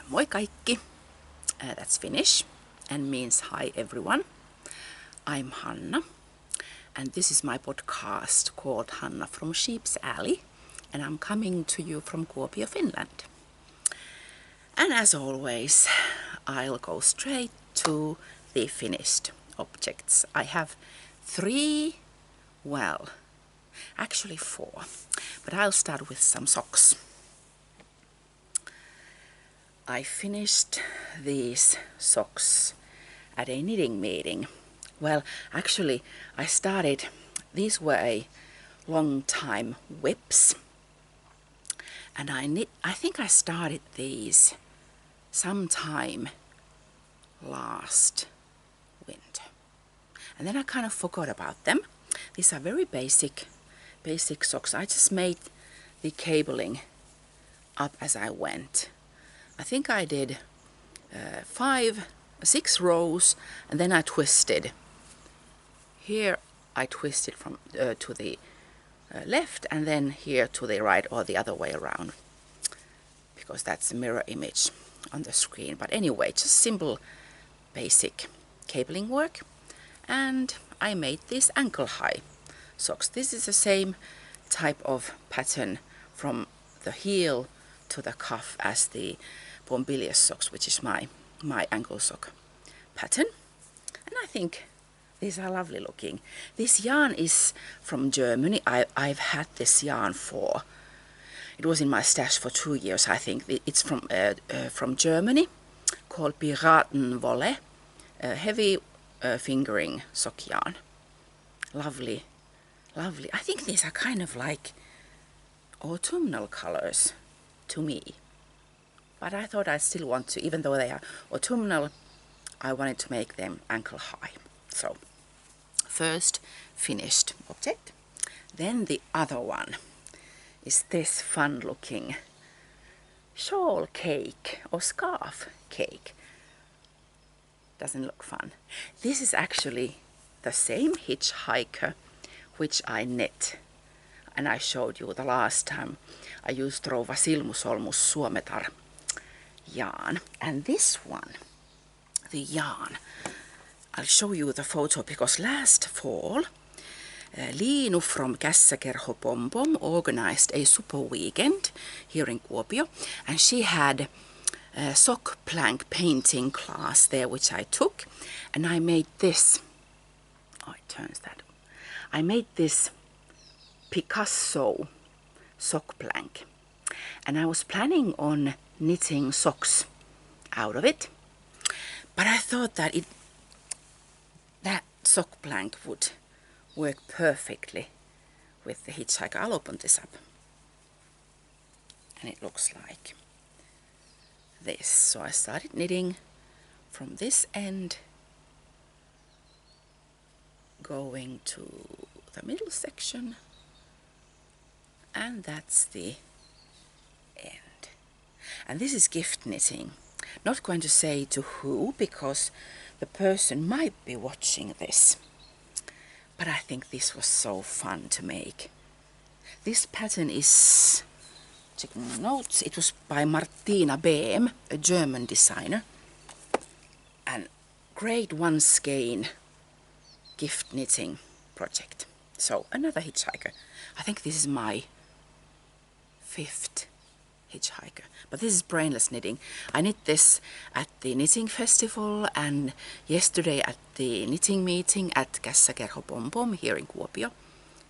Moi kaikki, that's Finnish and means hi everyone. I'm Hanna and this is my podcast called Hanna from Sheep's Alley and I'm coming to you from Kuopio, Finland. And as always, I'll go straight to the finished objects. I have actually four, but I'll start with some socks. I finished these socks at a knitting meeting. Well, actually, these were a long time whips, and I think I started these sometime last winter, and then I kind of forgot about them. These are very basic socks. I just made the cabling up as I went. I think I did 6 rows, and then I twisted. Here I twisted from to the left, and then here to the right, or the other way around, because that's a mirror image on the screen. But anyway, just simple basic cabling work, and I made these ankle high socks. This is the same type of pattern from the heel to the cuff as the Bombilius socks, which is my ankle sock pattern, and I think these are lovely looking. This yarn is from Germany. I've had this yarn it was in my stash for 2 years, I think. It's from Germany, called Piratenwolle, heavy fingering sock yarn. Lovely. I think these are kind of like autumnal colors to me, but I thought I still want to, even though they are autumnal, I wanted to make them ankle high. So first finished object. Then the other one is this fun looking shawl cake or scarf cake. Doesn't look fun. This is actually the same hitchhiker which I knit, and I showed you the last time. I used Rouva Silmusolmus Suometar yarn, and this one, the yarn, I'll show you the photo, because last fall Liinu from Kässäkerho Pompom organized a super weekend here in Kuopio, and she had a sock plank painting class there, which I took, and I made this. I made this Picasso sock plank, and I was planning on knitting socks out of it, but I thought that that sock plank would work perfectly with the hitchhiker. I'll open this up, and it looks like this. So I started knitting from this end, going to the middle section, and that's the end. And this is gift knitting. Not going to say to who, because the person might be watching this, but I think this was so fun to make. This pattern is, checking the notes, it was by Martina Behm, a German designer, and grade 1 skein gift knitting project. So another hitchhiker. I think this is my 5th hitchhiker, but this is brainless knitting. I knit this at the knitting festival and yesterday at the knitting meeting at Kässäkerho Pompom here in Kuopio.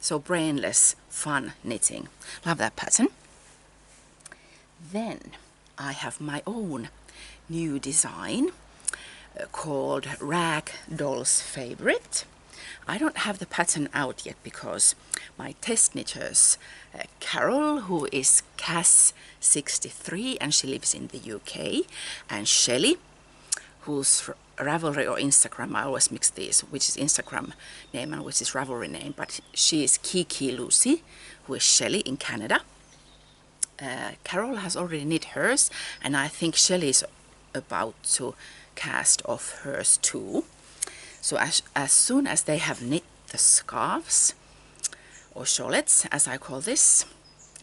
So brainless, fun knitting. Love that pattern. Then I have my own new design called Rag Doll's Favorite. I don't have the pattern out yet because my test knitters, Carol, who is Cass63 and she lives in the UK, and Shelley, whose Ravelry or Instagram, I always mix these, which is Instagram name and which is Ravelry name, but she is Kiki Lucy, who is Shelley in Canada. Carol has already knit hers, and I think Shelley is about to cast off hers too. So as soon as they have knit the scarves, or shawlets as I call this,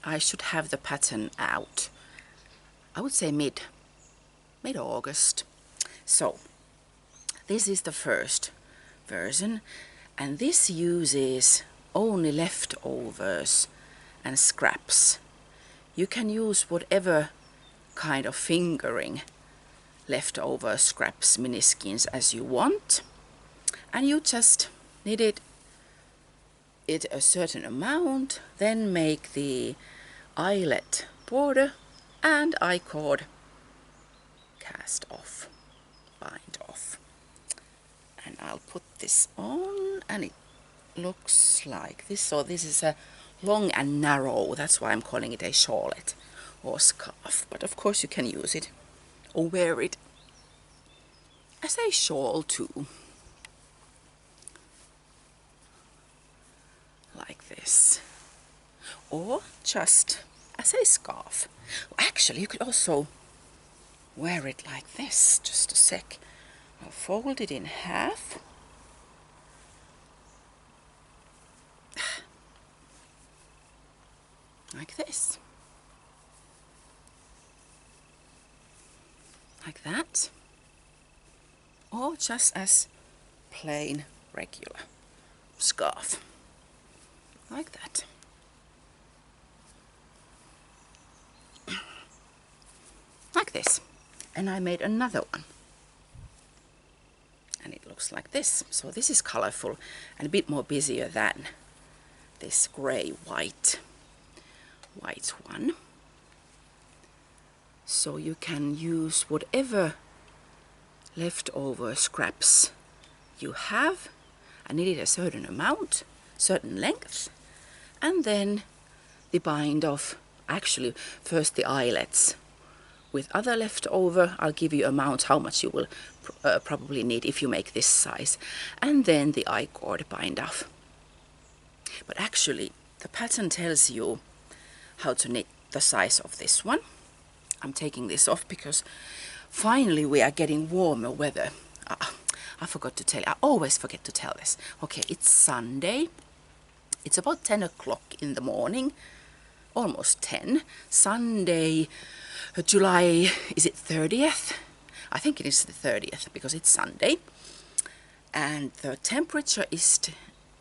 I should have the pattern out. I would say mid mid-August. So this is the first version, and this uses only leftovers and scraps. You can use whatever kind of fingering leftover scraps, miniskeins as you want, and you just knit it a certain amount, then make the eyelet border and I-cord cast off, bind off. And I'll put this on, and it looks like this. So this is a long and narrow, that's why I'm calling it a shawlet or scarf, but of course you can use it or wear it as a shawl too, like this, or just as a scarf. Actually, you could also wear it like this. Just a sec. I'll fold it in half. Like this. Like that. Or just as plain regular scarf. Like that. Like this. And I made another one. And it looks like this. So this is colorful and a bit more busier than this gray white one. So you can use whatever leftover scraps you have and knit it a certain amount, certain length, and then the bind off, actually first the eyelets with other leftover. I'll give you amount how much you will probably need if you make this size, and then the I-cord bind off. But actually the pattern tells you how to knit the size of this one. I'm taking this off because finally we are getting warmer weather. I forgot to tell you, I always forget to tell this. Okay, it's Sunday. It's about 10 o'clock in the morning, almost 10. Sunday, July, is it 30th? I think it is the 30th because it's Sunday. And the temperature is,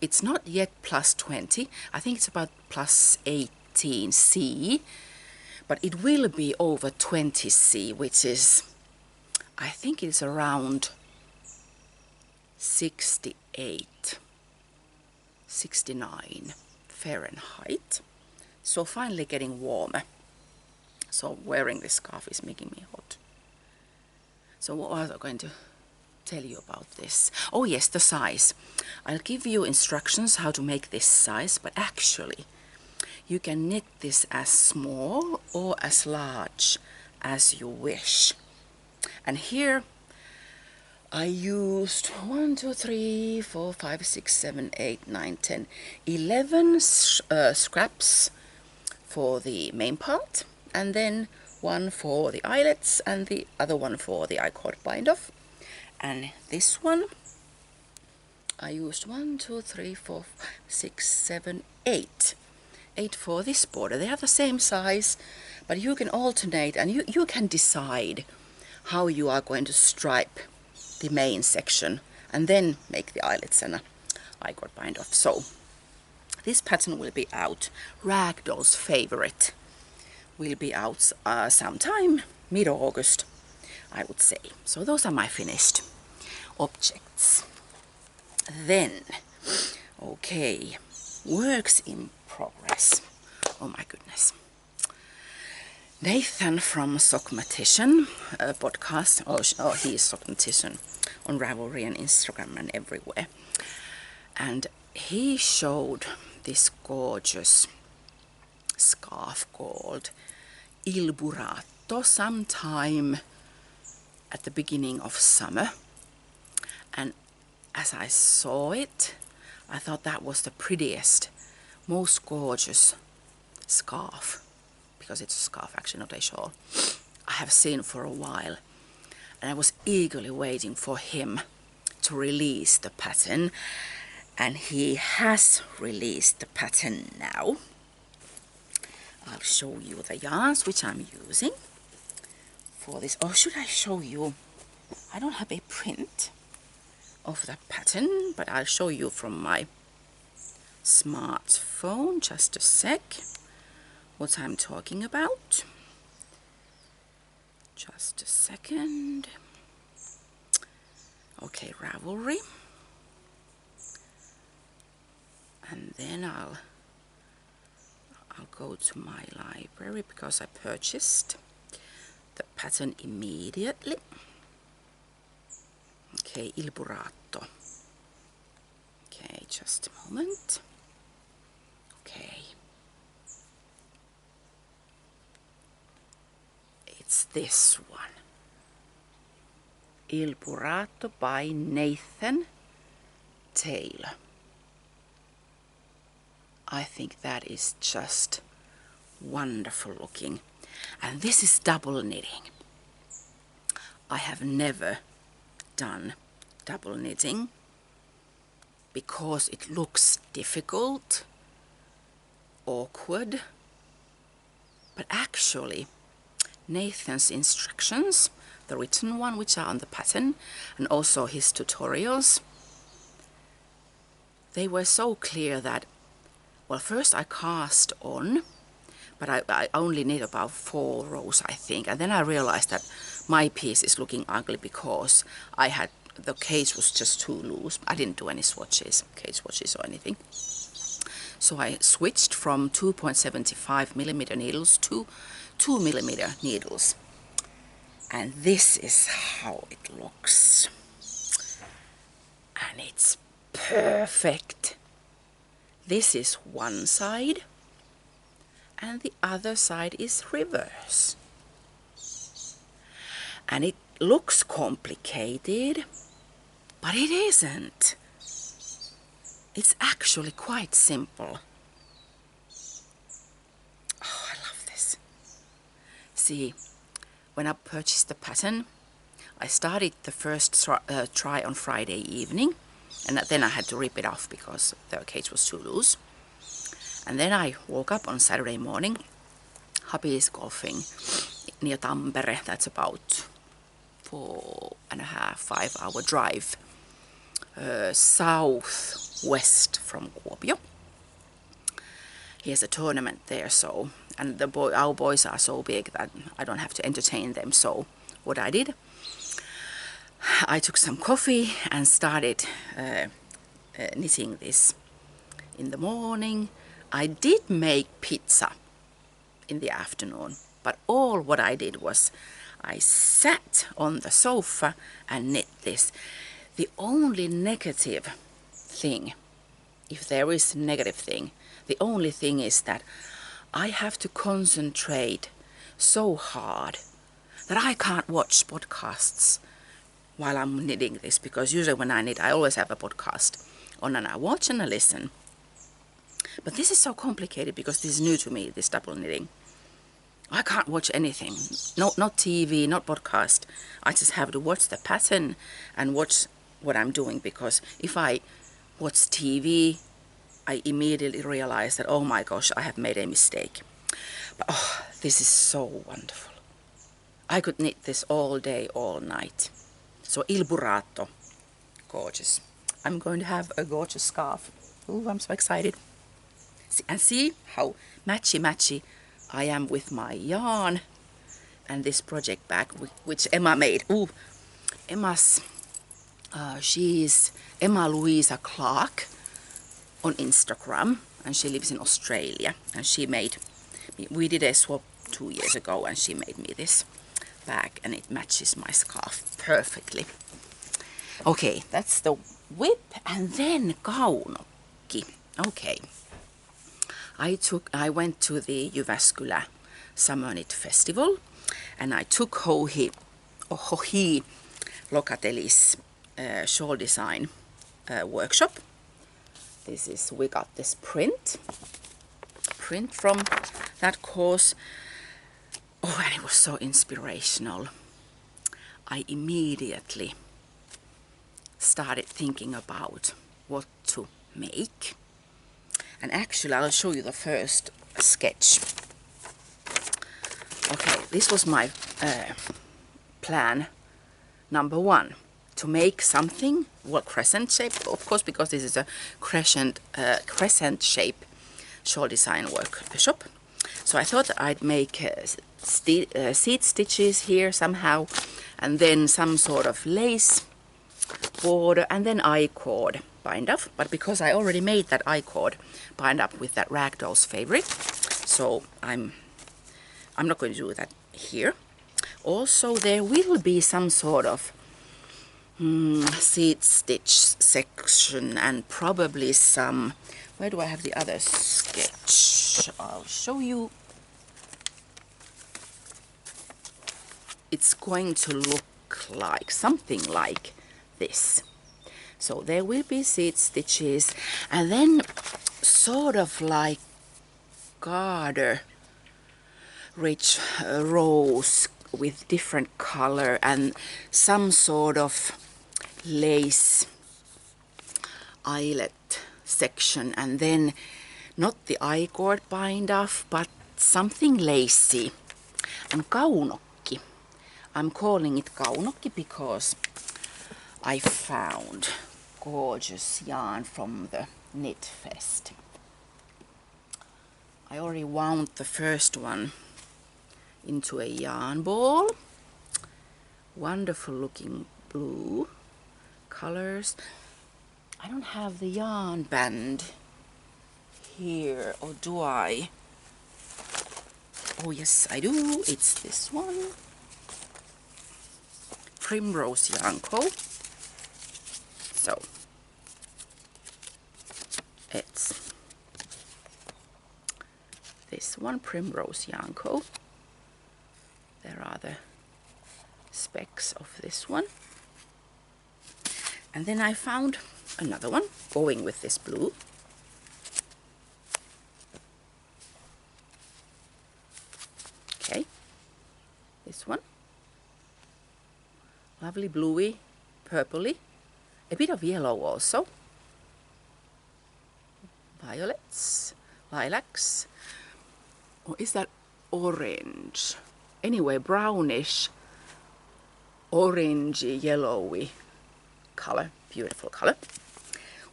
it's not yet plus 20. I think it's about plus 18 C. But it will be over 20 C, which is, I think it's around 68, 69 Fahrenheit. So finally getting warmer. So wearing this scarf is making me hot. So what was I going to tell you about this? Oh yes, the size. I'll give you instructions how to make this size, but actually you can knit this as small or as large as you wish. And here I used 1, 2, 3, 4, 5, 6, 7, 8, 9, 10, 11 scraps for the main part, and then one for the eyelets and the other one for the I-cord bind off. And this one I used 1, 2, 3, 4, 5, 6, 7, 8. 8 for this border. They are the same size, but you can alternate and you can decide how you are going to stripe the main section and then make the eyelets and I-cord bind off. So this pattern will be out. Ragdoll's favorite will be out sometime mid-August, I would say. So those are my finished objects. Then, okay, works in progress. Oh my goodness. Nathan from Sockmatician podcast, he is Sockmatician on Ravelry and Instagram and everywhere. And he showed this gorgeous scarf called Il Burato sometime at the beginning of summer. And as I saw it, I thought that was the prettiest, most gorgeous scarf, because it's a scarf actually, not a shawl, I have seen for a while. And I was eagerly waiting for him to release the pattern, and he has released the pattern now. I'll show you the yarns which I'm using for this. Or should I show you? I don't have a print of the pattern, but I'll show you from my smartphone. Just a sec. What I'm talking about. Just a second. Okay, Ravelry. And then I'll go to my library because I purchased the pattern immediately. Okay, Il Burato. Okay, just a moment. Okay. It's this one. Il Burato by Nathan Taylor. I think that is just wonderful looking. And this is double knitting. I have never done double knitting because it looks difficult, awkward, but actually Nathan's instructions, the written one which are on the pattern, and also his tutorials, they were so clear that, well, first I cast on, but I only knit about 4 rows, I think, and then I realized that my piece is looking ugly because the cage was just too loose. I didn't do any cage swatches or anything. So I switched from 2.75mm needles to 2mm needles. And this is how it looks. And it's perfect. This is one side, and the other side is reverse. And it looks complicated, but it isn't. It's actually quite simple. Oh, I love this. See, when I purchased the pattern, I started the first try on Friday evening, and then I had to rip it off because the cage was too loose. And then I woke up on Saturday morning. Hubby is golfing near Tampere. That's about 4.5-5 hour drive southwest from Kuopio. He has a tournament there, so, and our boys are so big that I don't have to entertain them. So what I did, I took some coffee and started knitting this in the morning. I did make pizza in the afternoon, but all what I did was I sat on the sofa and knit this. The only negative thing, if there is a negative thing, the only thing is that I have to concentrate so hard that I can't watch podcasts while I'm knitting this, because usually when I knit I always have a podcast on and I watch and I listen. But this is so complicated because this is new to me, this double knitting. I can't watch anything, not TV, not podcast. I just have to watch the pattern and watch what I'm doing, because if I watch TV, I immediately realize that, oh my gosh, I have made a mistake. But oh, this is so wonderful. I could knit this all day, all night. So Il Burato, gorgeous. I'm going to have a gorgeous scarf. Ooh, I'm so excited. And see how matchy I am with my yarn and this project bag which Emma made. Ooh, she's Emma Louisa Clark on Instagram, and she lives in Australia, and we did a swap 2 years ago, and she made me this bag, and it matches my scarf perfectly. Okay, that's the whip, and then kaunokki. Okay, I went to the Jyväskylä Summer Knit Festival, and I took Hohi Locatelli's shawl design workshop. We got this print from that course. Oh, and it was so inspirational. I immediately started thinking about what to make. And actually, I'll show you the first sketch. Okay, this was my plan number 1, to make something, well, crescent shape, of course, because this is a crescent shape shawl design workshop. So I thought I'd make seed stitches here somehow, and then some sort of lace border, and then I-cord bind up. But because I already made that I-cord bind up with that Ragdoll's favorite, so I'm not going to do that here. Also, there will be some sort of seed stitch section, and probably some, where do I have the other sketch? I'll show you. It's going to look like something like this. So there will be seed stitches, and then sort of like garter rich rows with different color, and some sort of lace eyelet section, and then not the I-cord bind off, but something lacy. And kaunokki. I'm calling it kaunokki because I found gorgeous yarn from the Knit Fest. I already wound the first one into a yarn ball. Wonderful looking blue colors. I don't have the yarn band here, or do I? Oh yes, I do. It's this one. Primrose Yarn Co. So it's this one, Primrose Yarn Co. There are the specs of this one. And then I found another one going with this blue. Okay, this one. Lovely bluey, purpley, a bit of yellow also. Violets, lilacs, or is that orange? Anyway, brownish, orangey, yellowy color, beautiful color.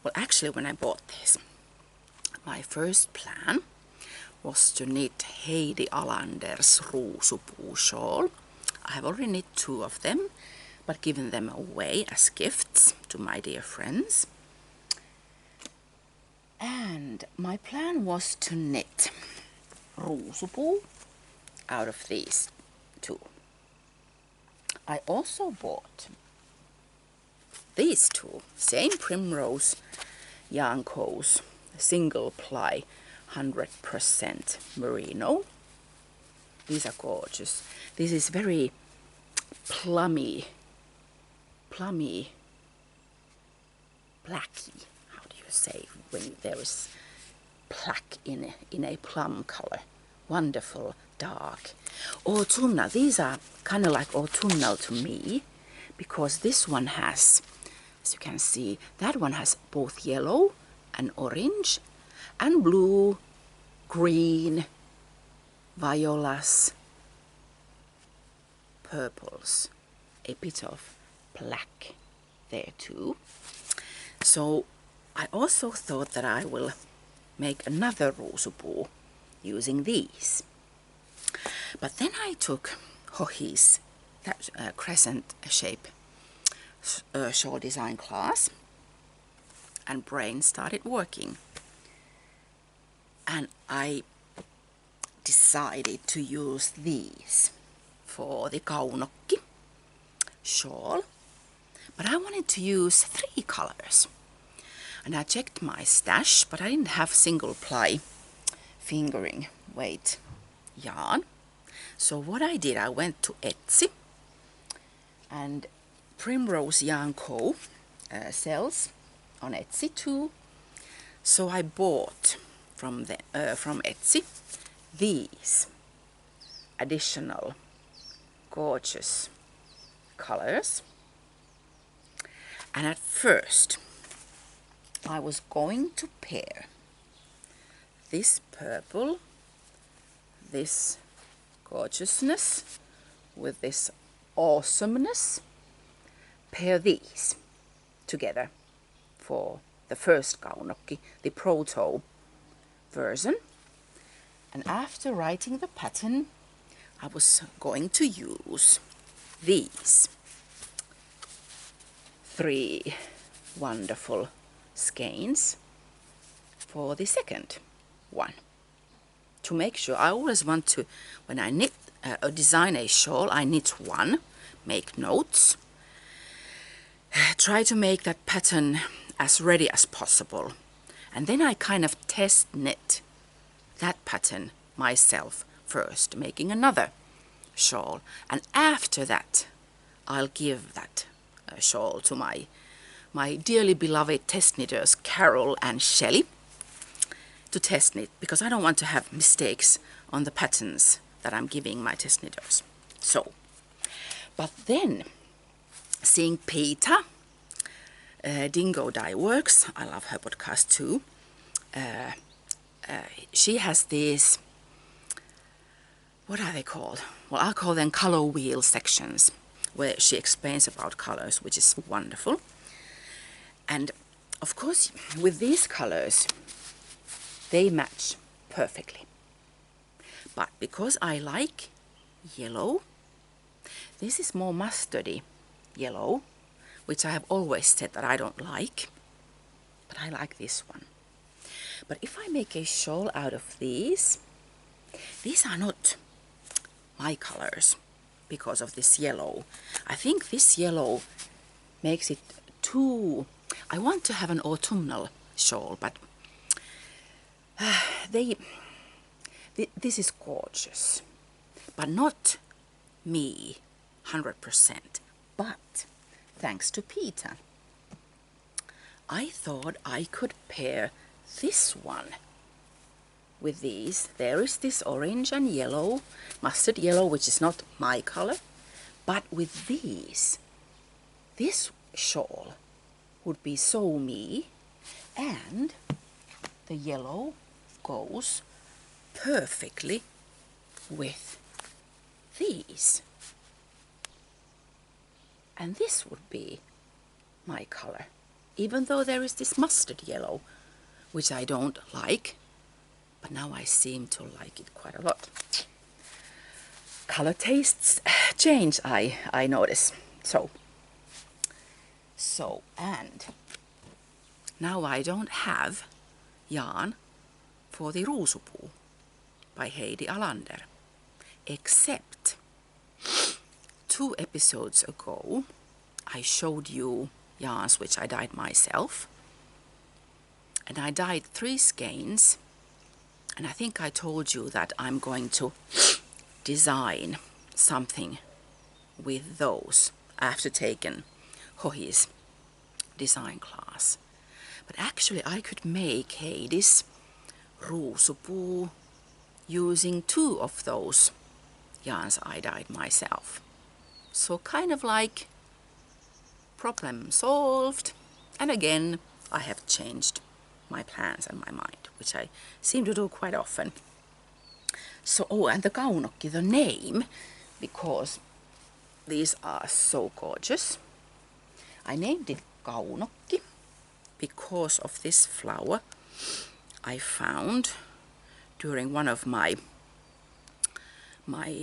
Well, actually, when I bought this, my first plan was to knit Heidi Alander's Ruusupuu shawl. I have already knit 2 of them, but given them away as gifts to my dear friends. And my plan was to knit Ruusupuu out of these 2. I also bought these 2, same Primrose Yarn Co.'s single ply 100% merino. These are gorgeous. This is very plummy, blacky. How do you say when there is black in a plum color? Wonderful, dark. Autumnal. These are kind of like autumnal to me, because this one has, as you can see, that one has both yellow and orange and blue, green, violas, purples, a bit of black there too. So I also thought that I will make another Ruusupuu using these. But then I took Hohi's that crescent shape shawl design class, and brain started working, and I decided to use these for the kaunokki shawl, but I wanted to use 3 colors. And I checked my stash, but I didn't have single ply fingering weight yarn. So what I did, I went to Etsy, and Primrose Yarn Co. sells on Etsy too. So I bought from Etsy these additional gorgeous colors. And at first I was going to pair this purple, this gorgeousness, with this awesomeness, pair these together for the first kaunokki, the proto version. And after writing the pattern, I was going to use these 3 wonderful skeins for the second one. To make sure, I always want to, when I knit design a shawl, I knit one, make notes, try to make that pattern as ready as possible, and then I kind of test knit that pattern myself first, making another shawl, and after that I'll give that shawl to my dearly beloved test knitters Carol and Shelley to test knit, because I don't want to have mistakes on the patterns that I'm giving my test knitters. So, but then seeing Peter, Dingo Dye Works, I love her podcast too. She has these, what are they called? Well, I'll call them color wheel sections, where she explains about colors, which is wonderful. And of course, with these colors, they match perfectly. But because I like yellow, this is more mustardy yellow, which I have always said that I don't like, but I like this one. But if I make a shawl out of these are not my colors because of this yellow. I think this yellow makes it too... I want to have an autumnal shawl, but this is gorgeous, but not me 100%. But thanks to Peter, I thought I could pair this one with these. There is this orange and yellow, mustard yellow, which is not my color, but with these, this shawl would be so me, and the yellow goes perfectly with these. And this would be my color, even though there is this mustard yellow, which I don't like, but now I seem to like it quite a lot. Color tastes change, I notice. So, and now I don't have yarn for the Ruusupuu by Heidi Alander, except 2 episodes ago I showed you yarns which I dyed myself, and I dyed 3 skeins, and I think I told you that I'm going to design something with those after taking Hohi's design class. But actually I could make Heidi's Ruusupuu using 2 of those yarns I dyed myself. So kind of like problem solved, and again I have changed my plans and my mind, which I seem to do quite often. So, oh, and the kaunokki, the name, because these are so gorgeous, I named it kaunokki because of this flower I found during one of my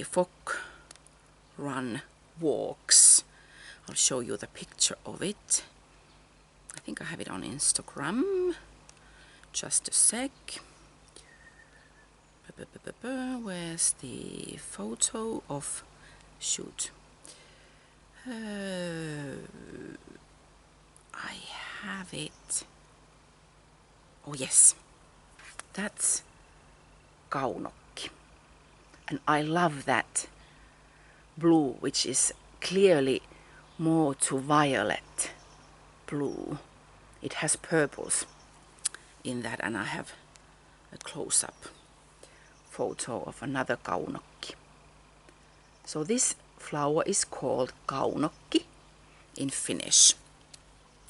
folk run walks. I'll show you the picture of it. I think I have it on Instagram. Just a sec. Where's the photo of... shoot. I have it. Oh yes, that's kaunokki. And I love that blue, which is clearly more to violet blue. It has purples in that, and I have a close-up photo of another kaunokki. So this flower is called kaunokki in Finnish,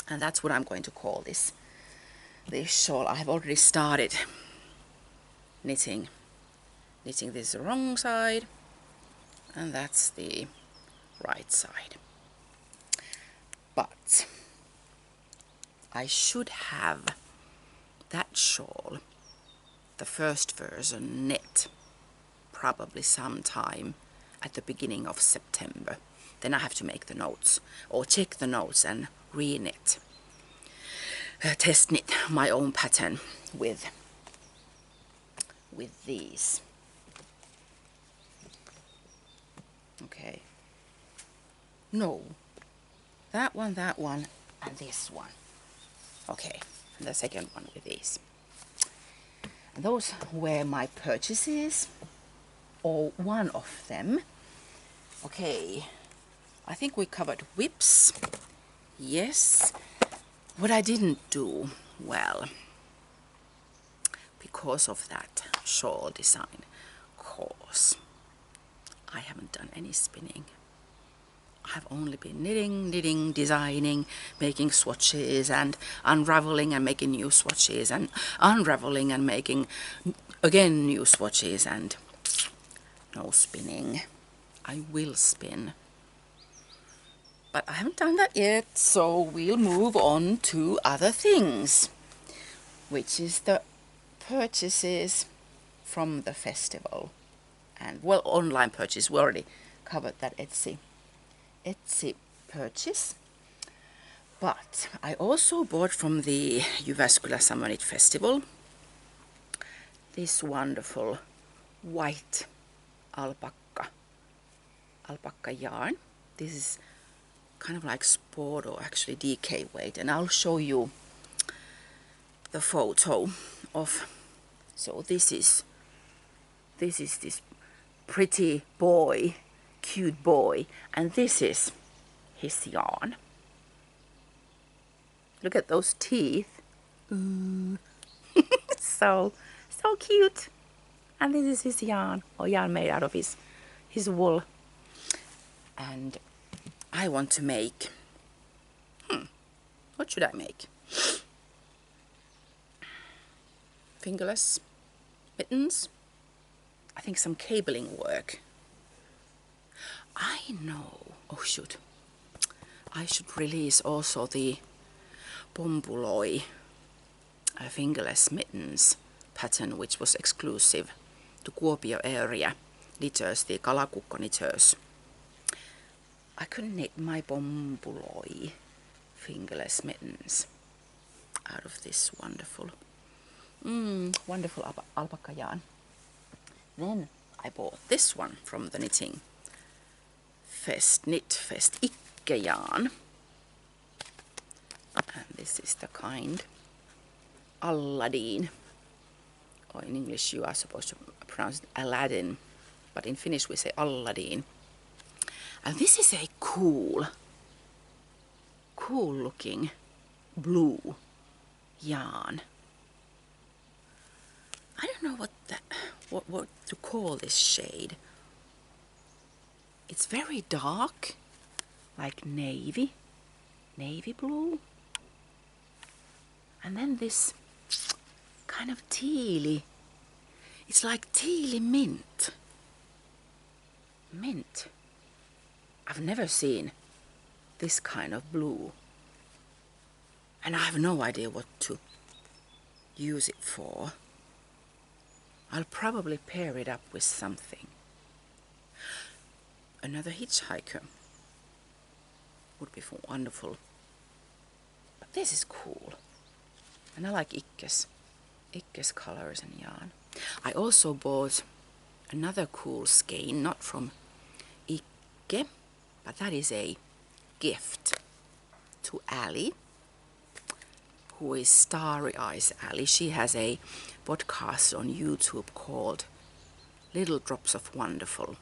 and that's what I'm going to call this shawl. I have already started knitting this wrong side, and that's the right side. But I should have that shawl, the first version, knit probably sometime at the beginning of September. Then I have to make the notes or check the notes and re-knit, test knit my own pattern with these. Okay, no, that one, and this one. Okay, and the second one with these. And those were my purchases, or one of them. Okay, I think we covered whips. Yes. What I didn't do well, because of that shawl design course, I haven't done any spinning. I have only been knitting, designing, making swatches and unraveling and making new swatches and unraveling and making again new swatches, and no spinning. I will spin, but I haven't done that yet, so we'll move on to other things, which is the purchases from the festival. And well, online purchase, we already covered that Etsy purchase. But I also bought from the Jyväskylä Summer Knit Festival this wonderful white alpaca yarn. This is kind of like sport, or actually DK weight, and I'll show you the photo of. So this is this pretty boy, cute boy, and this is his yarn. Look at those teeth. so cute. And this is his yarn, or yarn made out of his wool. And I want to make, what should I make? Fingerless mittens. I think some cabling work. I know. Oh shoot. I should release also the Pompuloi fingerless mittens pattern, which was exclusive to Kuopio area knitters, the Kalakukko knitters. I could knit my Pompuloi fingerless mittens out of this wonderful alpaca yarn. Then I bought this one from the Knit Fest Ikke yarn, and this is the kind Aladdin, or in English you are supposed to pronounce it Aladdin, but in Finnish we say Aladdin. And this is a cool looking blue yarn. I don't know what to call this shade. It's very dark, like navy blue. And then this kind of tealy, it's like tealy mint. I've never seen this kind of blue, and I have no idea what to use it for. I'll probably pair it up with something. Another hitchhiker would be wonderful. But this is cool. And I like Ikke's colors and yarn. I also bought another cool skein, not from Ikke, but that is a gift to Ali, who is Starry Eyes Ali. She has a podcast on YouTube called Little Drops of Wonderful.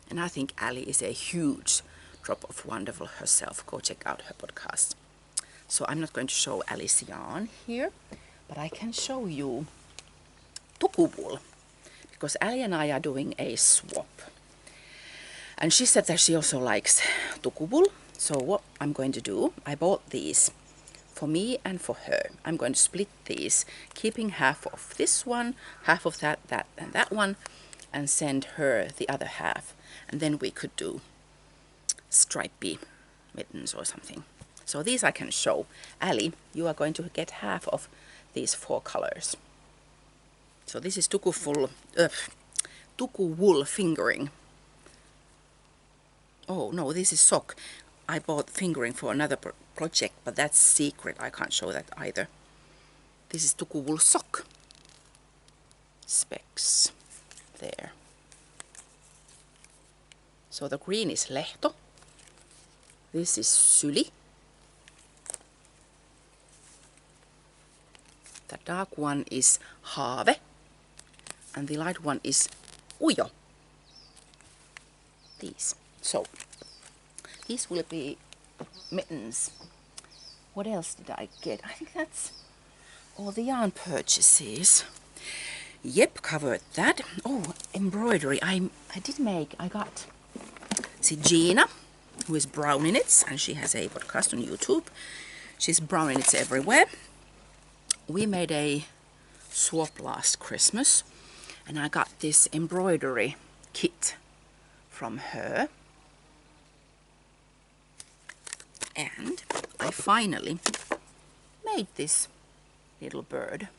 And I think Ali is a huge drop of wonderful herself. Go check out her podcast. So I'm not going to show Ali's yarn here, but I can show you Tukuvul, because Ali and I are doing a swap. And she said that she also likes Tukuvul. So what I'm going to do, I bought these for me and for her. I'm going to split these, keeping half of this one, half of that and that one, and send her the other half. And then we could do stripy mittens or something. So these I can show. Ali, you are going to get half of these 4 colors. So this is Tuku wool fingering. Oh no, this is sock. I bought fingering for another project, but that's secret. I can't show that either. This is Tuku wool sock. Specs. There. So the green is lehto. This is syli. The dark one is haave. And the light one is ujo. These. So, these will be mittens. What else did I get? I think that's all the yarn purchases. Yep, covered that. Oh, embroidery. I got, see, Gina, who is Brown in It, and she has a podcast on YouTube. She's Brown in It everywhere. We made a swap last Christmas, and I got this embroidery kit from her. And I finally made this little bird.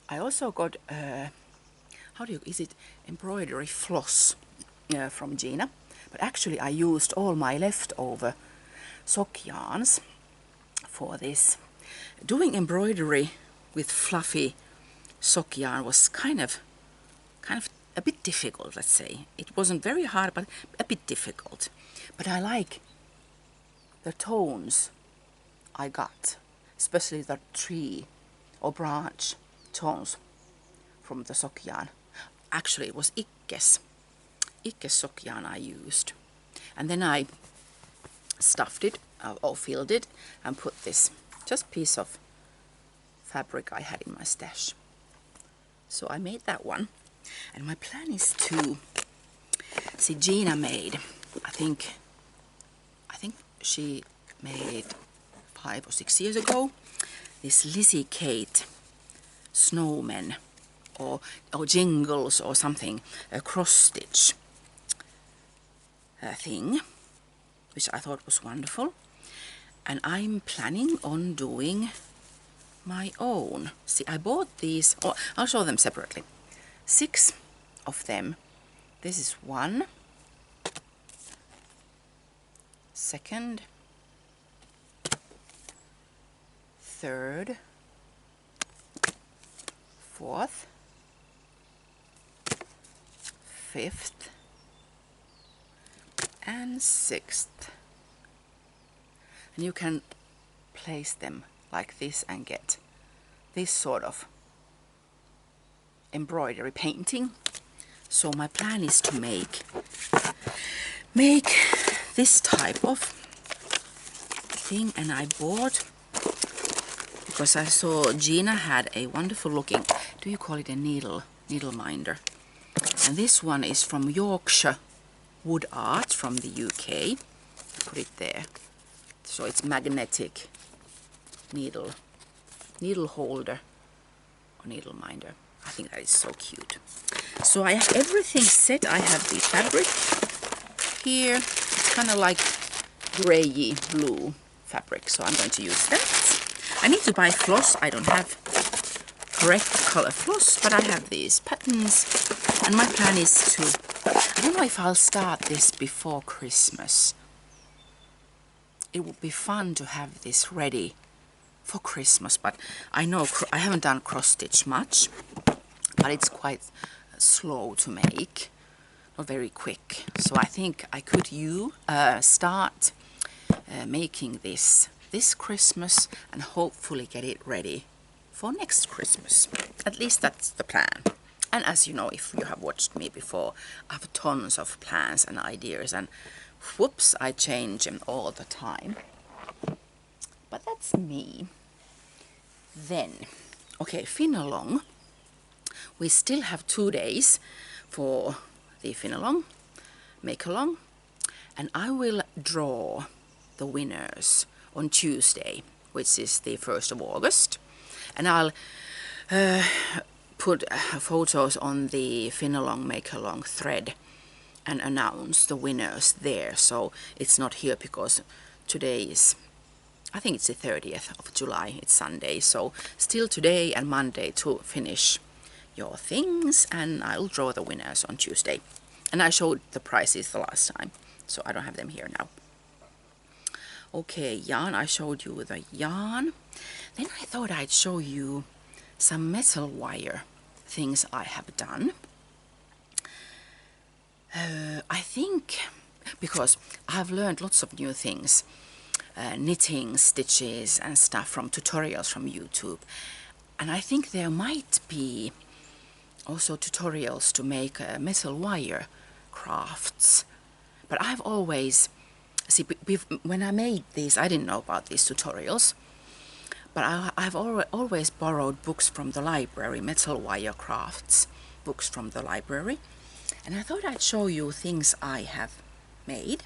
I also got, is it embroidery floss from Gina. But actually I used all my leftover sock yarns for this. Doing embroidery with fluffy sock yarn was kind of a bit difficult, let's say. It wasn't very hard, but a bit difficult. But I like the tones I got, especially the tree or branch tones from the sock yarn. Actually, it was Ikke's sock yarn I used. And then I stuffed it or filled it and put this just piece of fabric I had in my stash. So I made that one. And my plan is to, see, Gina made, I think she made 5 or 6 years ago, this Lizzie Kate snowmen or jingles or something, a cross stitch thing, which I thought was wonderful. And I'm planning on doing my own. See, I bought these, I'll show them separately. 6 of them. This is 1, 2nd, 3rd, 4th, 5th, and 6th. And you can place them like this and get this sort of embroidery painting. So my plan is to make this type of thing, and I bought, because I saw Gina had a wonderful looking, do you call it a needle minder? And this one is from Yorkshire Wood Art from the UK. Put it there. So it's magnetic needle holder or needle minder. I think that is so cute. So I have everything set. I have the fabric here. It's kind of like grayy blue fabric, so I'm going to use that. I need to buy floss. I don't have correct color floss, but I have these patterns, and my plan is to, I don't know if I'll start this before Christmas. It would be fun to have this ready for Christmas, but I know I haven't done cross stitch much, but it's quite slow to make, not very quick. So I think I could start making this Christmas and hopefully get it ready for next Christmas. At least that's the plan. And as you know, if you have watched me before, I have tons of plans and ideas, and whoops, I change them all the time. But that's me. Then, okay, Finalong. We still have 2 days for the Finalong, make-along, and I will draw the winners on Tuesday, which is the 1st of August. And I'll put photos on the Finalong make-along thread and announce the winners there. So it's not here because today is, I think it's the 30th of July, it's Sunday. So still today and Monday to finish your things, and I'll draw the winners on Tuesday. And I showed the prizes the last time, so I don't have them here now. Okay, yarn, I showed you the yarn. Then I thought I'd show you some metal wire things I have done. I think because I've learned lots of new things, knitting, stitches and stuff from tutorials from YouTube. And I think there might be also tutorials to make metal wire crafts. But I've always, see, when I made these, I didn't know about these tutorials. But I've always borrowed books from the library, metal wire crafts, books from the library. And I thought I'd show you things I have made.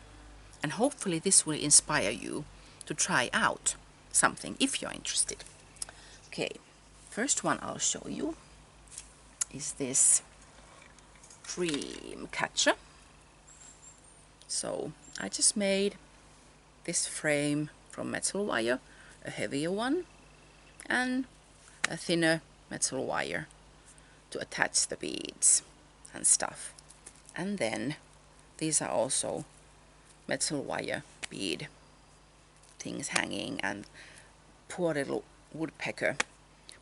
And hopefully this will inspire you to try out something if you're interested. Okay, first one I'll show you is this dream catcher. So I just made this frame from metal wire, a heavier one, and a thinner metal wire to attach the beads and stuff. And then these are also metal wire bead things hanging, and poor little woodpecker,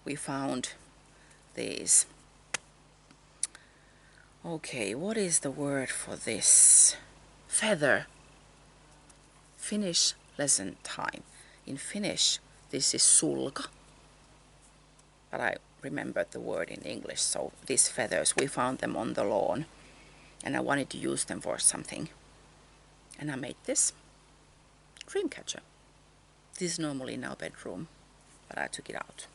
we found these. Okay, what is the word for this? Feather. Finnish lesson time. In Finnish this is sulka, but I remembered the word in English. So these feathers, we found them on the lawn and I wanted to use them for something, and I made this dream catcher. This is normally in our bedroom, but I took it out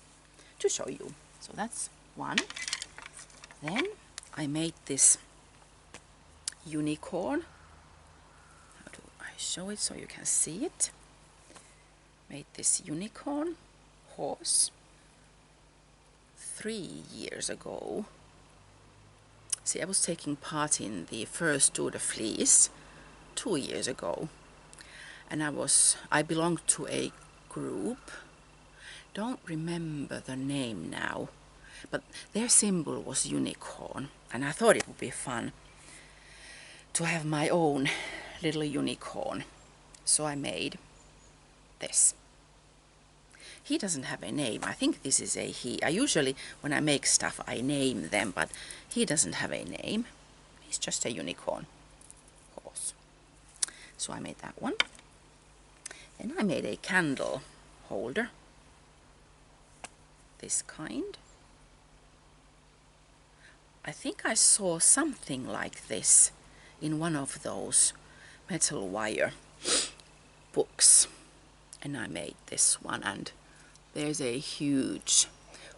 to show you. So that's one. Then I made this unicorn. How do I show it so you can see it? Made this unicorn horse 3 years ago. See, I was taking part in the first Tour de Fleece 2 years ago, and I belonged to a group, don't remember the name now, but their symbol was unicorn, and I thought it would be fun to have my own little unicorn. So I made this. He doesn't have a name. I think this is a he. I usually, when I make stuff, I name them, but he doesn't have a name. He's just a unicorn horse. So I made that one. Then I made a candle holder, this kind. I think I saw something like this in one of those metal wire books, and I made this one. And there's a huge,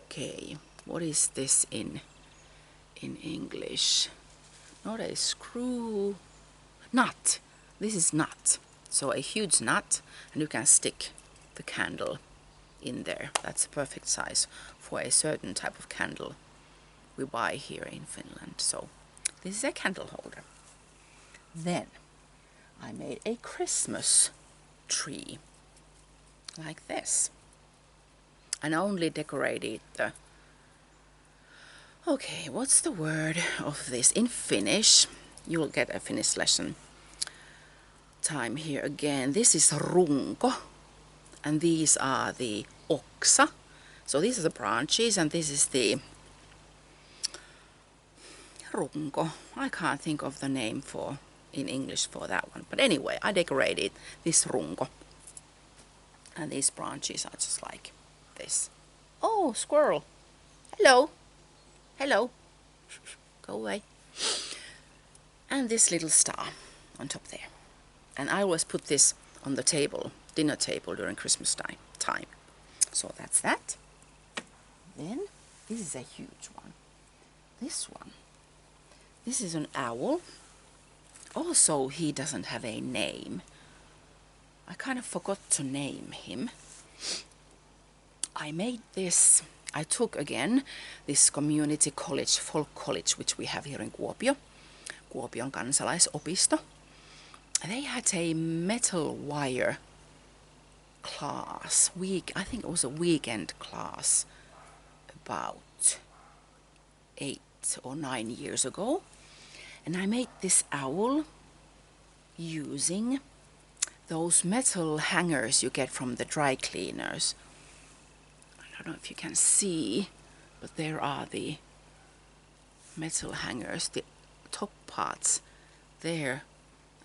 okay, what is this in English? Not a screw, nut. This is nut. So a huge nut, and you can stick the candle in there. That's a perfect size for a certain type of candle we buy here in Finland. So this is a candle holder. Then I made a Christmas tree like this, and I only decorated the, okay, what's the word of this in Finnish? You'll get a Finnish lesson time here again. This is runko, and these are the oksa. So these are the branches, and this is the runko. I can't think of the name for in English for that one, but anyway, I decorated this runko, and these branches are just like this. Oh, squirrel! Hello, hello. Go away. And this little star on top there. And I always put this on the table, dinner table, during Christmas time. So that's that. Then this is a huge one. This one. This is an owl. Also, he doesn't have a name. I kind of forgot to name him. I made this. I took again this community college, folk college, which we have here in Kuopio, Kuopion kansalaisopisto. They had a metal wire class, I think it was a weekend class about 8 or 9 years ago. And I made this owl using those metal hangers you get from the dry cleaners. I don't know if you can see, but there are the metal hangers, the top parts there,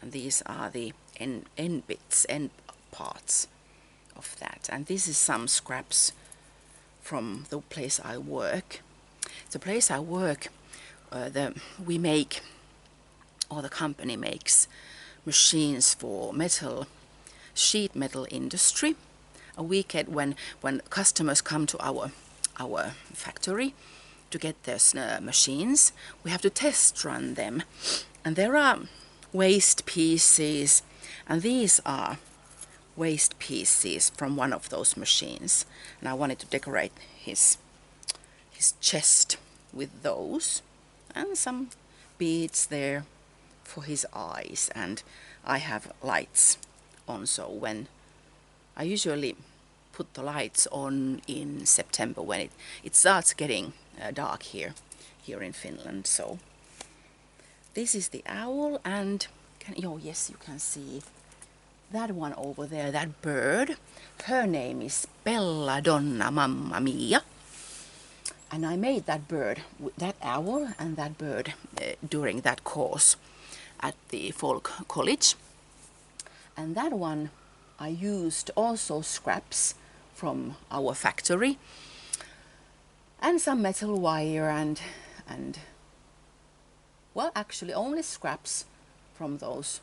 and these are the end parts of that. And this is some scraps from the place I work. The place I work, we make, or the company makes, machines for sheet metal industry. A weekend when customers come to our factory to get their machines, we have to test run them. And there are waste pieces, and these are waste pieces from one of those machines. And I wanted to decorate his chest with those, and some beads there for his eyes. And I have lights on, so when I usually put the lights on in September when it starts getting dark here in Finland. So this is the owl, and yes, you can see that one over there, that bird. Her name is Belladonna Mamma Mia. And I made that bird, that owl and that bird during that course at the Folk College. And that one I used also scraps from our factory and some metal wire and well, actually only scraps from those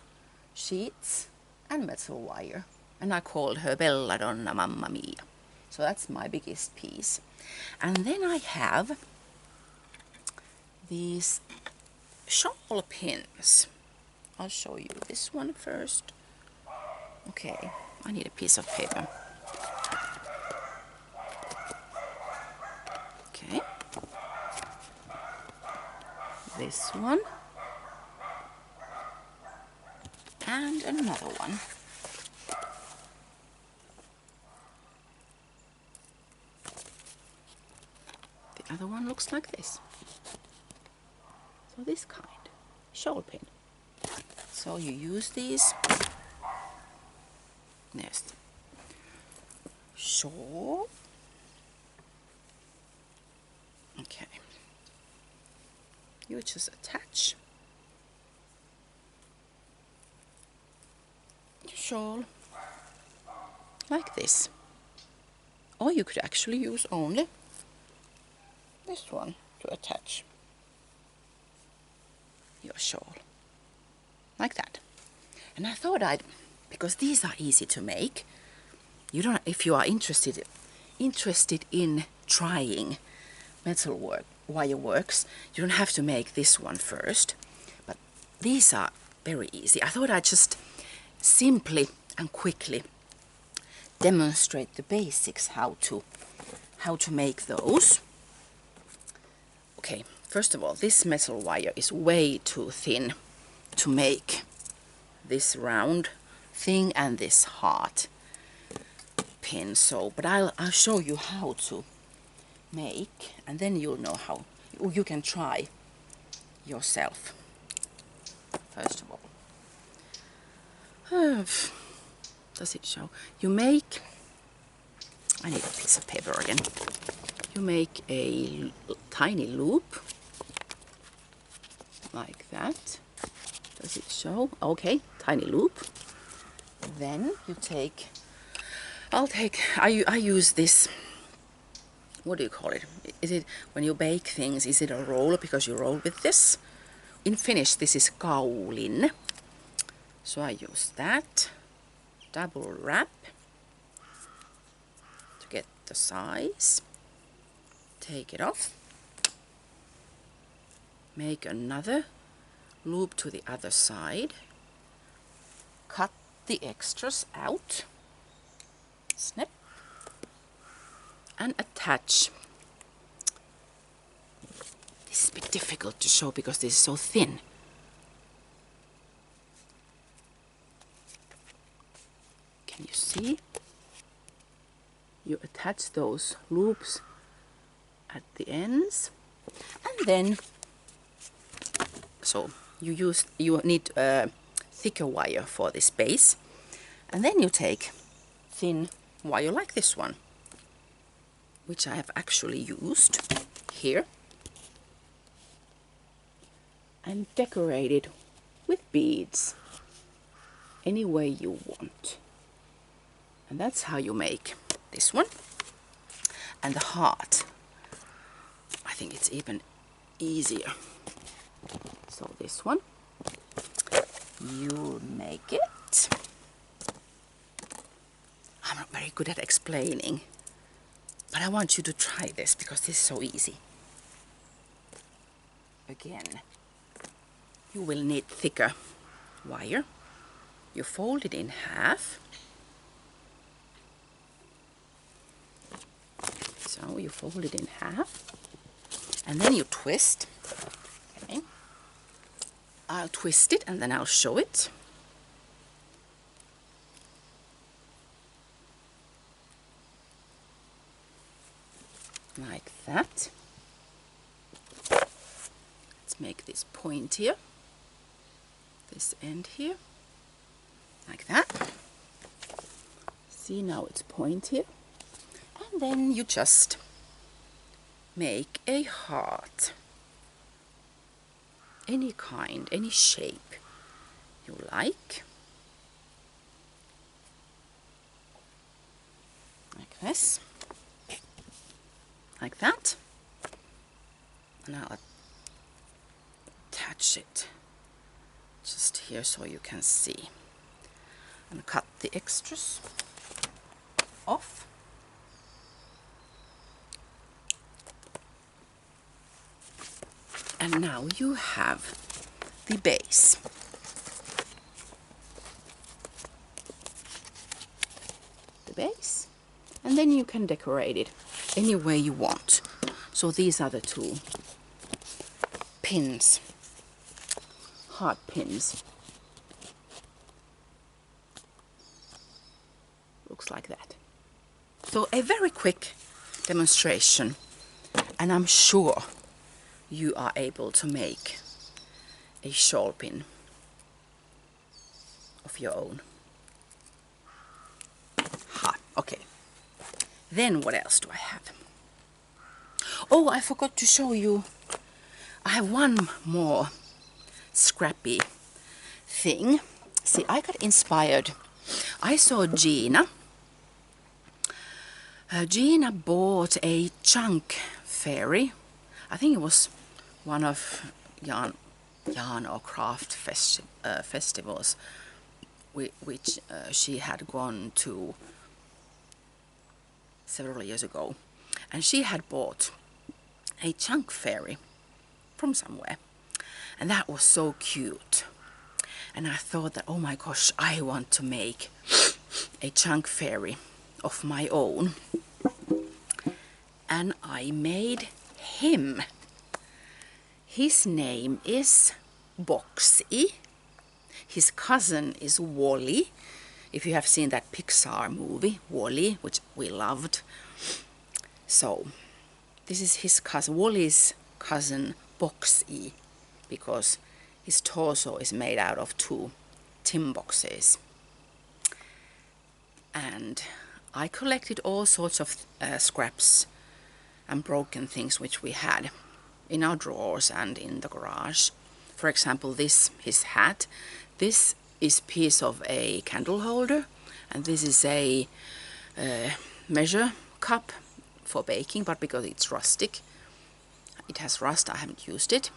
sheets and metal wire. And I called her Belladonna Mamma Mia. So that's my biggest piece. And then I have these shawl pins. I'll show you this one first. Okay, I need a piece of paper. Okay. This one. And another one. The other one looks like this. So this kind, shawl pin. So you use these. There's the shawl. Okay. You just attach your shawl like this. Or you could actually use only this one to attach your shawl like that. And I thought because these are easy to make, if you are interested in trying wire works, you don't have to make this one first, but these are very easy. I thought I'd just simply and quickly demonstrate the basics, how to make those. Okay, first of all, this metal wire is way too thin to make this round thing and this heart pin. So, but I'll show you how to make, and then you'll know how you can try yourself. First of all, does it show? You make, I need a piece of paper again. You make a tiny loop like that. Does it show? Okay, tiny loop. Then you take, I use this, what do you call it? Is it, when you bake things, is it a roller because you roll with this? In Finnish this is kaulin. So I use that. Double wrap to get the size. Take it off. Make another loop to the other side. Cut the extras out. Snip. And attach. This is a bit difficult to show because this is so thin. you see, you attach those loops at the ends, and then so you need a thicker wire for this base, and then you take thin wire like this one, which I have actually used here, and decorated with beads any way you want. And that's how you make this one. And the heart, I think it's even easier. So this one, you make it. I'm not very good at explaining, but I want you to try this because this is so easy. Again, you will need thicker wire. You fold it in half. So you fold it in half, and then you twist. Okay. I'll twist it and then I'll show it. Like that. Let's make this point here. This end here. Like that. See, now it's point here. And then you just make a heart. Any kind, any shape you like. Like this. Like that. And I'll attach it just here so you can see. And cut the extras off. And now you have the base. The base. And then you can decorate it any way you want. So these are the two pins, heart pins. Looks like that. So a very quick demonstration, and I'm sure you are able to make a shawl pin of your own. Okay. Then what else do I have? Oh, I forgot to show you. I have one more scrappy thing. See, I got inspired. I saw Gina. Gina bought a chunk fairy. I think it was one of yarn or craft festivals which she had gone to several years ago, and she had bought a chunk fairy from somewhere, and that was so cute. And I thought that, oh my gosh, I want to make a chunk fairy of my own, and I made him. His name is Boxy. His cousin is Wally. If you have seen that Pixar movie, Wally, which we loved. So, this is his cousin, Wally's cousin, Boxy, because his torso is made out of two tin boxes. And I collected all sorts of scraps and broken things which we had in our drawers and in the garage. For example, this, his hat. This is piece of a candle holder, and this is a measure cup for baking, but because it's rustic, it has rust, I haven't used it.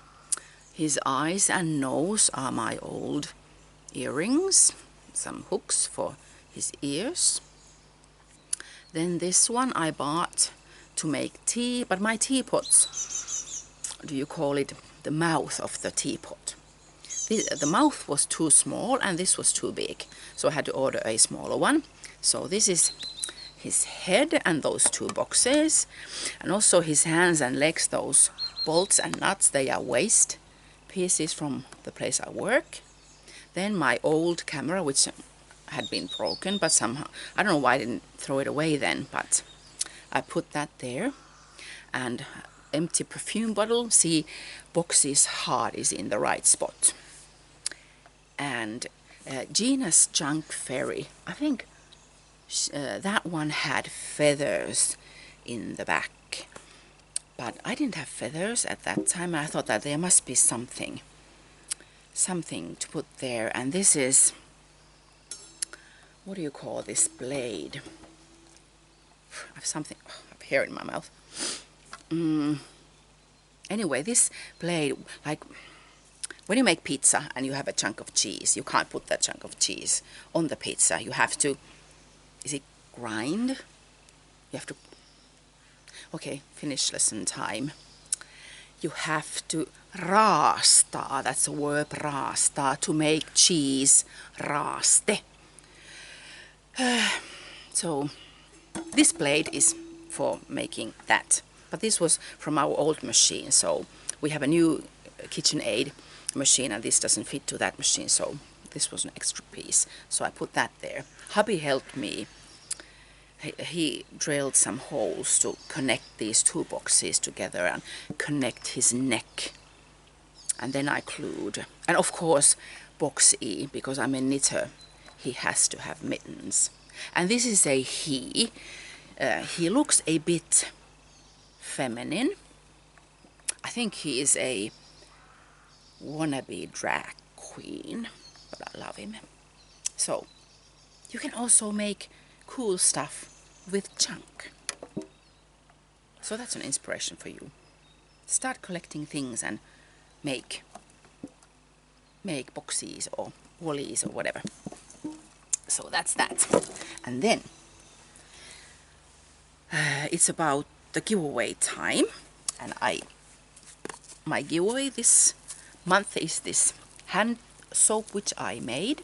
His eyes and nose are my old earrings, some hooks for his ears. Then this one I bought to make tea, but my teapots, do you call it the mouth of the teapot? The mouth was too small and this was too big, so I had to order a smaller one. So this is his head and those two boxes, and also his hands and legs, those bolts and nuts, they are waste pieces from the place I work. Then my old camera, which had been broken, but somehow, I don't know why I didn't throw it away then, but I put that there. And empty perfume bottle, see, Boxy's heart is in the right spot. And Gina's junk fairy, I think that one had feathers in the back. But I didn't have feathers at that time. I thought that there must be something to put there. And this is, what do you call this blade? I have something up here in my mouth. Anyway, this blade, like when you make pizza and you have a chunk of cheese, you can't put that chunk of cheese on the pizza. You have to, is it grind? You have to, okay, finish lesson time. You have to raasta, that's the verb raasta, to make cheese, raaste. So this blade is for making that. But this was from our old machine, so we have a new KitchenAid machine and this doesn't fit to that machine, so this was an extra piece. So I put that there. Hubby helped me. He drilled some holes to connect these two boxes together and connect his neck. And then I glued. And of course, Boxy, because I'm a knitter, he has to have mittens. And this is a he. He looks a bit feminine. I think he is a wannabe drag queen, but I love him. So you can also make cool stuff with junk. So that's an inspiration for you. Start collecting things and make boxes or wallies or whatever. So that's that. And then it's about the giveaway time, and my giveaway this month is this hand soap which I made,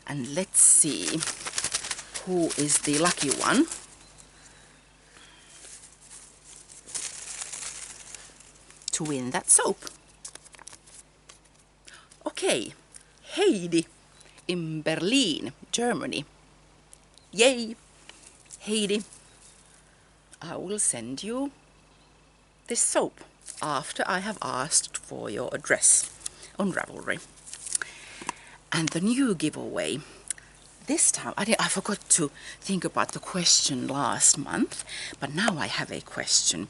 and let's see who is the lucky one. To win that soap. Okay, Heidi in Berlin, Germany. Yay! Heidi, I will send you this soap after I have asked for your address on Ravelry. And the new giveaway, this time I forgot to think about the question last month, but now I have a question.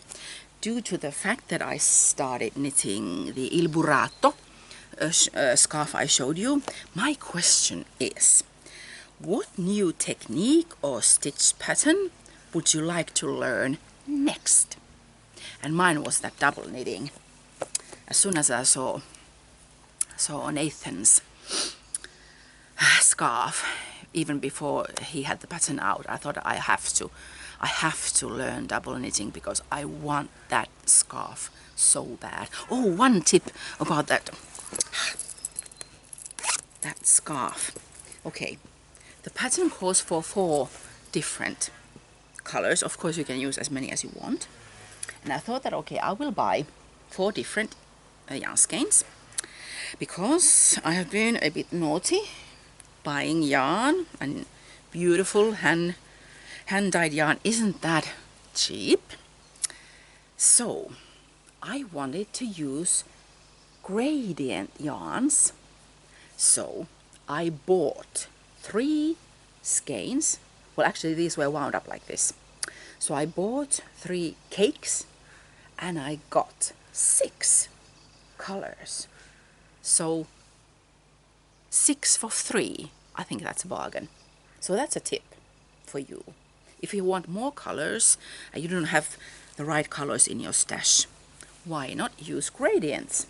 Due to the fact that I started knitting the Il Burato scarf I showed you, my question is, what new technique or stitch pattern would you like to learn next? And mine was that double knitting. As soon as I saw Nathan's scarf, even before he had the pattern out, I thought I have to learn double knitting because I want that scarf so bad. Oh, one tip about that scarf. Okay, the pattern calls for 4 different colors. Of course, you can use as many as you want. And I thought that, okay, I will buy 4 different yarn skeins because I have been a bit naughty buying yarn, and beautiful hand-dyed yarn isn't that cheap. So I wanted to use gradient yarns. So I bought 3 skeins. Well, actually these were wound up like this. So I bought 3 cakes and I got 6 colors. So 6 for 3. I think that's a bargain. So that's a tip for you. If you want more colors and you don't have the right colors in your stash, why not use gradients?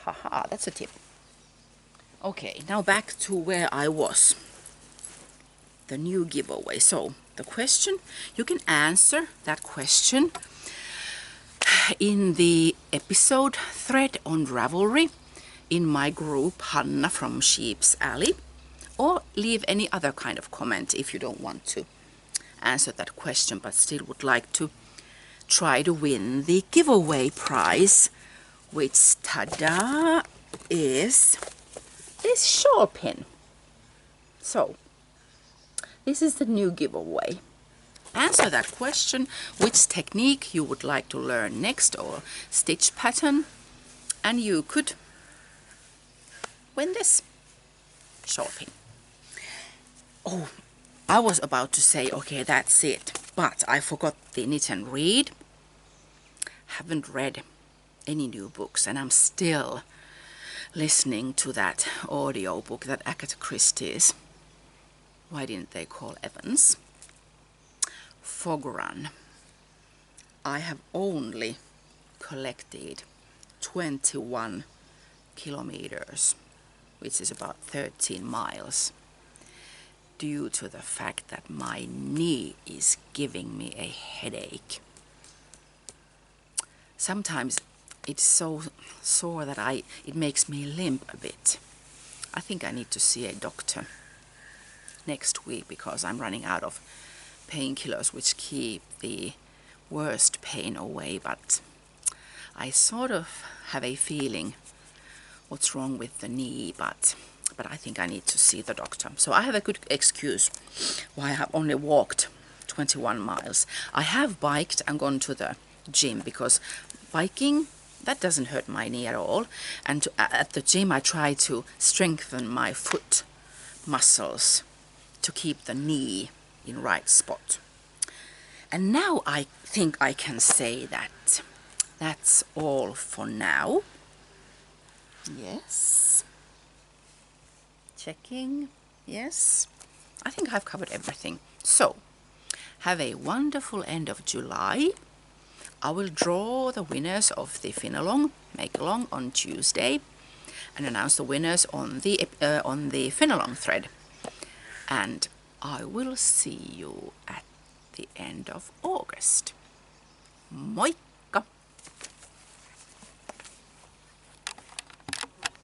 Haha, that's a tip. Okay, now back to where I was. The new giveaway. So the question, you can answer that question in the episode thread on Ravelry in my group Hanna from Sheep's Alley, or leave any other kind of comment if you don't want to answer that question but still would like to try to win the giveaway prize, which, tada, is this shawl pin. So, this is the new giveaway. Answer that question, which technique you would like to learn next or stitch pattern, and you could win this shopping. Oh, I was about to say, okay, that's it, but I forgot the knit and read. Haven't read any new books, and I'm still listening to that audio book, that Agatha Christie's. Why didn't they call Evans? Fog Run. I have only collected 21 kilometers, which is about 13 miles, due to the fact that my knee is giving me a headache. Sometimes it's so sore that it makes me limp a bit. I think I need to see a doctor next week because I'm running out of painkillers which keep the worst pain away, but I sort of have a feeling what's wrong with the knee, but I think I need to see the doctor. So I have a good excuse why I have only walked 21 miles. I have biked and gone to the gym because biking, that doesn't hurt my knee at all. And at the gym I try to strengthen my foot muscles to keep the knee in right spot. And now I think I can say that that's all for now. Yes. Checking. Yes. I think I've covered everything. So, have a wonderful end of July. I will draw the winners of the Finalong, make-along on Tuesday, and announce the winners on the Finalong thread. And I will see you at the end of August. Moi!